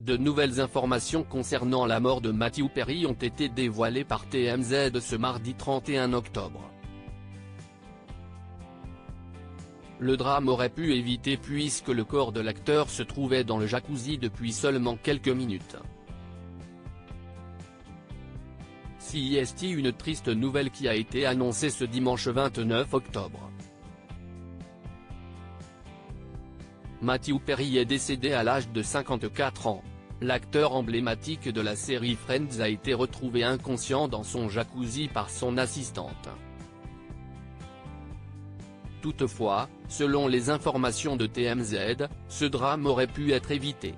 De nouvelles informations concernant la mort de Matthew Perry ont été dévoilées par TMZ ce mardi 31 octobre. Le drame aurait pu éviter puisque le corps de l'acteur se trouvait dans le jacuzzi depuis seulement quelques minutes. CIST, une triste nouvelle qui a été annoncée ce dimanche 29 octobre. Matthew Perry est décédé à l'âge de 54 ans. L'acteur emblématique de la série Friends a été retrouvé inconscient dans son jacuzzi par son assistante. Toutefois, selon les informations de TMZ, ce drame aurait pu être évité.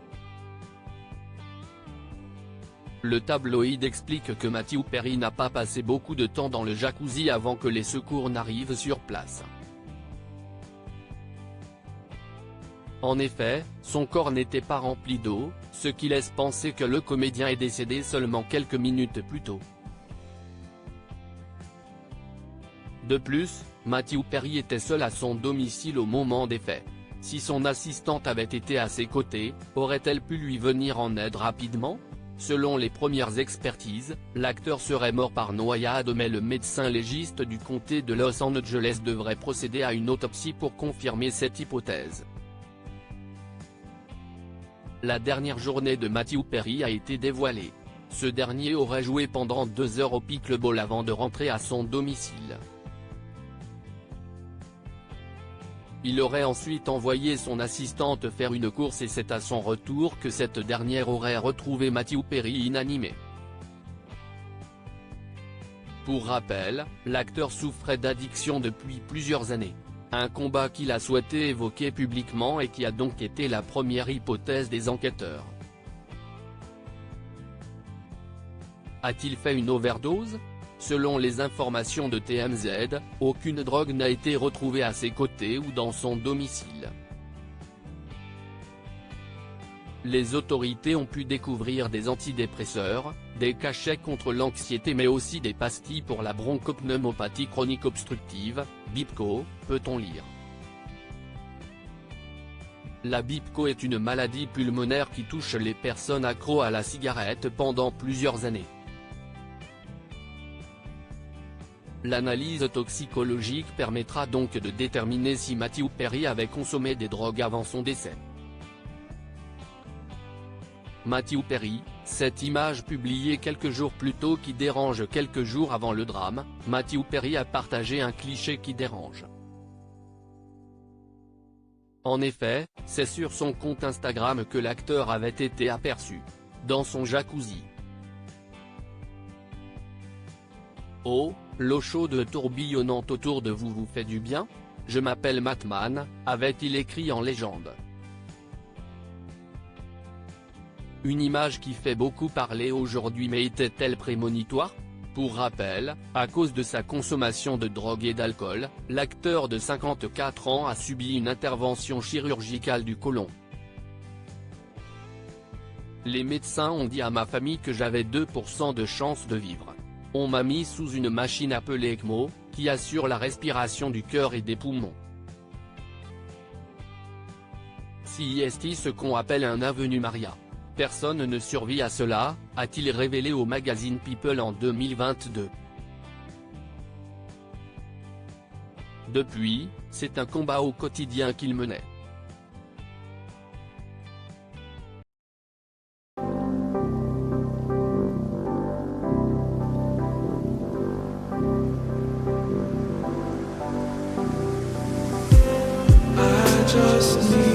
Le tabloïd explique que Matthew Perry n'a pas passé beaucoup de temps dans le jacuzzi avant que les secours n'arrivent sur place. En effet, son corps n'était pas rempli d'eau, ce qui laisse penser que le comédien est décédé seulement quelques minutes plus tôt. De plus, Matthew Perry était seul à son domicile au moment des faits. Si son assistante avait été à ses côtés, aurait-elle pu lui venir en aide rapidement ? Selon les premières expertises, l'acteur serait mort par noyade mais le médecin légiste du comté de Los Angeles devrait procéder à une autopsie pour confirmer cette hypothèse. La dernière journée de Matthew Perry a été dévoilée. Ce dernier aurait joué pendant 2 heures au pickleball avant de rentrer à son domicile. Il aurait ensuite envoyé son assistante faire une course et c'est à son retour que cette dernière aurait retrouvé Matthew Perry inanimé. Pour rappel, l'acteur souffrait d'addiction depuis plusieurs années. Un combat qu'il a souhaité évoquer publiquement et qui a donc été la première hypothèse des enquêteurs. A-t-il fait une overdose ? Selon les informations de TMZ, aucune drogue n'a été retrouvée à ses côtés ou dans son domicile. Les autorités ont pu découvrir des antidépresseurs, des cachets contre l'anxiété mais aussi des pastilles pour la bronchopneumopathie chronique obstructive, BIPCO, peut-on lire. La BIPCO est une maladie pulmonaire qui touche les personnes accros à la cigarette pendant plusieurs années. L'analyse toxicologique permettra donc de déterminer si Matthew Perry avait consommé des drogues avant son décès. Matthew Perry, cette image publiée quelques jours plus tôt qui dérange quelques jours avant le drame, Matthew Perry a partagé un cliché qui dérange. En effet, c'est sur son compte Instagram que l'acteur avait été aperçu. Dans son jacuzzi. Oh, l'eau chaude tourbillonnante autour de vous fait du bien ? Je m'appelle Matman, avait-il écrit en légende. Une image qui fait beaucoup parler aujourd'hui mais était-elle prémonitoire ? Pour rappel, à cause de sa consommation de drogue et d'alcool, l'acteur de 54 ans a subi une intervention chirurgicale du côlon. Les médecins ont dit à ma famille que j'avais 2% de chance de vivre. On m'a mis sous une machine appelée ECMO, qui assure la respiration du cœur et des poumons. CIST, ce qu'on appelle un avenue Maria. Personne ne survit à cela, a-t-il révélé au magazine People en 2022. Depuis, c'est un combat au quotidien qu'il menait. Just need